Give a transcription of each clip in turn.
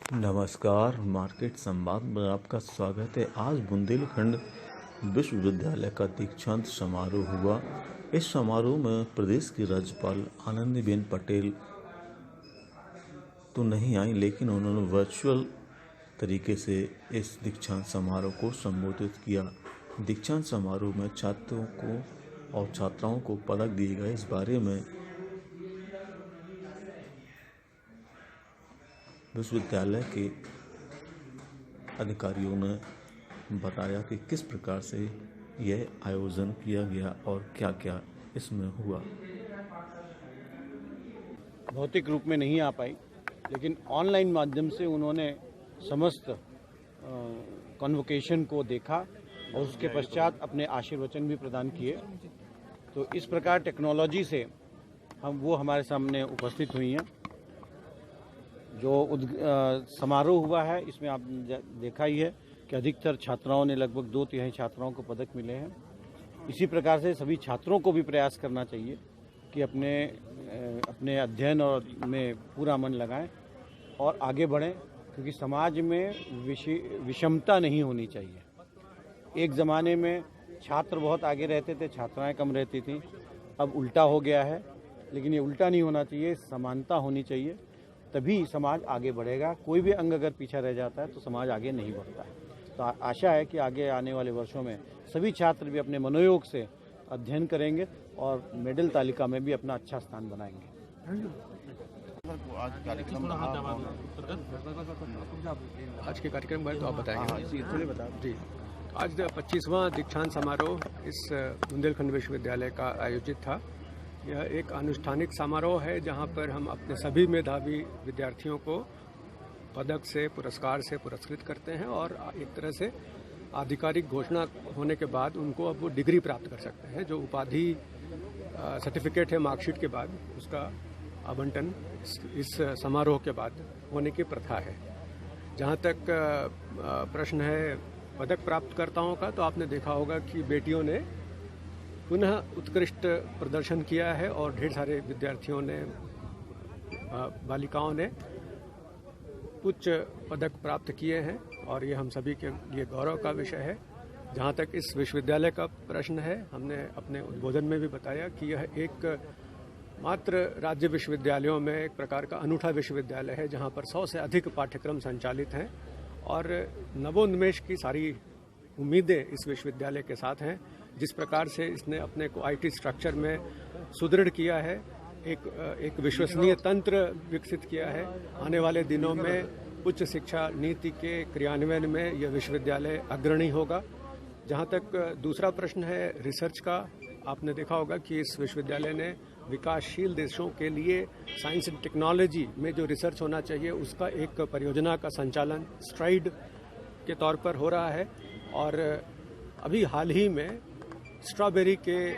नमस्कार, मार्केट संवाद में आपका स्वागत है। आज बुंदेलखंड विश्वविद्यालय का दीक्षांत समारोह हुआ। इस समारोह में प्रदेश की राज्यपाल आनंदीबेन पटेल तो नहीं आई, लेकिन उन्होंने वर्चुअल तरीके से इस दीक्षांत समारोह को संबोधित किया। दीक्षांत समारोह में छात्रों को और छात्राओं को पदक दिए गए। इस बारे में विश्वविद्यालय के अधिकारियों ने बताया कि किस प्रकार से यह आयोजन किया गया और क्या क्या इसमें हुआ। भौतिक रूप में नहीं आ पाई, लेकिन ऑनलाइन माध्यम से उन्होंने समस्त कन्वोकेशन को देखा और उसके पश्चात अपने आशीर्वचन भी प्रदान किए। तो इस प्रकार टेक्नोलॉजी से वो हमारे सामने उपस्थित हुई हैं। जो समारोह हुआ है, इसमें आप देखा ही है कि अधिकतर छात्राओं ने, लगभग 2/3 छात्राओं को पदक मिले हैं। इसी प्रकार से सभी छात्रों को भी प्रयास करना चाहिए कि अपने अध्ययन और में पूरा मन लगाएं और आगे बढ़ें, क्योंकि समाज में विषमता नहीं होनी चाहिए। एक ज़माने में छात्र बहुत आगे रहते थे, छात्राएं कम रहती थीं। अब उल्टा हो गया है, लेकिन ये उल्टा नहीं होना चाहिए, समानता होनी चाहिए, तभी समाज आगे बढ़ेगा। कोई भी अंग अगर पीछा रह जाता है तो समाज आगे नहीं बढ़ता है। तो आशा है कि आगे आने वाले वर्षों में सभी छात्र भी अपने मनोयोग से अध्ययन करेंगे और मेडल तालिका में भी अपना अच्छा स्थान बनाएंगे। आज के कार्यक्रम में तो आप बताएंगे। जी, आज 25वां दीक्षांत समारोह इस बुंदेलखंड विश्वविद्यालय का आयोजित था। यह एक अनुष्ठानिक समारोह है जहां पर हम अपने सभी मेधावी विद्यार्थियों को पदक से, पुरस्कार से पुरस्कृत करते हैं और एक तरह से आधिकारिक घोषणा होने के बाद उनको अब वो डिग्री प्राप्त कर सकते हैं। जो उपाधि सर्टिफिकेट है मार्कशीट के बाद, उसका आवंटन इस समारोह के बाद होने की प्रथा है। जहां तक प्रश्न है पदक प्राप्तकर्ताओं का, तो आपने देखा होगा कि बेटियों ने पुनः उत्कृष्ट प्रदर्शन किया है और ढेर सारे विद्यार्थियों ने, बालिकाओं ने उच्च पदक प्राप्त किए हैं और ये हम सभी के लिए गौरव का विषय है। जहाँ तक इस विश्वविद्यालय का प्रश्न है, हमने अपने उद्बोधन में भी बताया कि यह एक मात्र राज्य विश्वविद्यालयों में एक प्रकार का अनूठा विश्वविद्यालय है जहाँ पर 100 से अधिक पाठ्यक्रम संचालित हैं और नवोन्मेष की सारी उम्मीदें इस विश्वविद्यालय के साथ हैं। जिस प्रकार से इसने अपने को आईटी स्ट्रक्चर में सुदृढ़ किया है, एक विश्वसनीय तंत्र विकसित किया है, आने वाले दिनों में उच्च शिक्षा नीति के क्रियान्वयन में यह विश्वविद्यालय अग्रणी होगा। जहां तक दूसरा प्रश्न है रिसर्च का, आपने देखा होगा कि इस विश्वविद्यालय ने विकासशील देशों के लिए साइंस एंड टेक्नोलॉजी में जो रिसर्च होना चाहिए उसका एक परियोजना का संचालन स्ट्राइड के तौर पर हो रहा है। और अभी हाल ही में स्ट्रॉबेरी के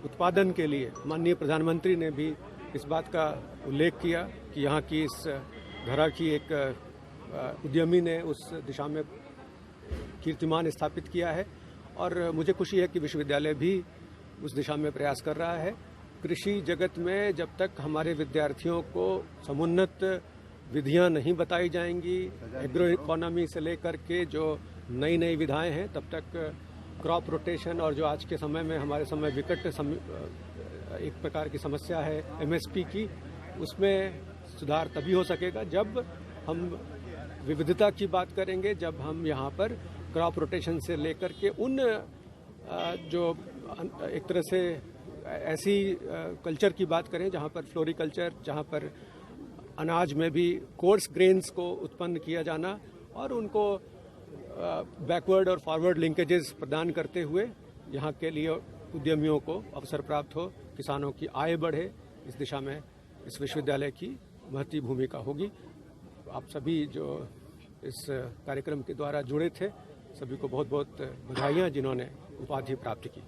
उत्पादन के लिए माननीय प्रधानमंत्री ने भी इस बात का उल्लेख किया कि यहाँ की इस धरा की एक उद्यमी ने उस दिशा में कीर्तिमान स्थापित किया है और मुझे खुशी है कि विश्वविद्यालय भी उस दिशा में प्रयास कर रहा है। कृषि जगत में जब तक हमारे विद्यार्थियों को समुन्नत विधियां नहीं बताई जाएंगी, एग्रो इकोनॉमी से लेकर के जो नई नई विधाएं हैं, तब तक क्रॉप रोटेशन और जो आज के समय में हमारे समय विकट एक प्रकार की समस्या है एमएसपी की, उसमें सुधार तभी हो सकेगा जब हम विविधता की बात करेंगे, जब हम यहाँ पर क्रॉप रोटेशन से लेकर के उन जो एक तरह से ऐसी कल्चर की बात करें जहाँ पर फ्लोरिकल्चर, जहाँ पर अनाज में भी कोर्स ग्रेन्स को उत्पन्न किया जाना और उनको बैकवर्ड और फॉरवर्ड लिंकेजेस प्रदान करते हुए यहाँ के लिए उद्यमियों को अवसर प्राप्त हो, किसानों की आय बढ़े, इस दिशा में इस विश्वविद्यालय की महती भूमिका होगी। आप सभी जो इस कार्यक्रम के द्वारा जुड़े थे, सभी को बहुत बहुत बधाइयाँ जिन्होंने उपाधि प्राप्त की।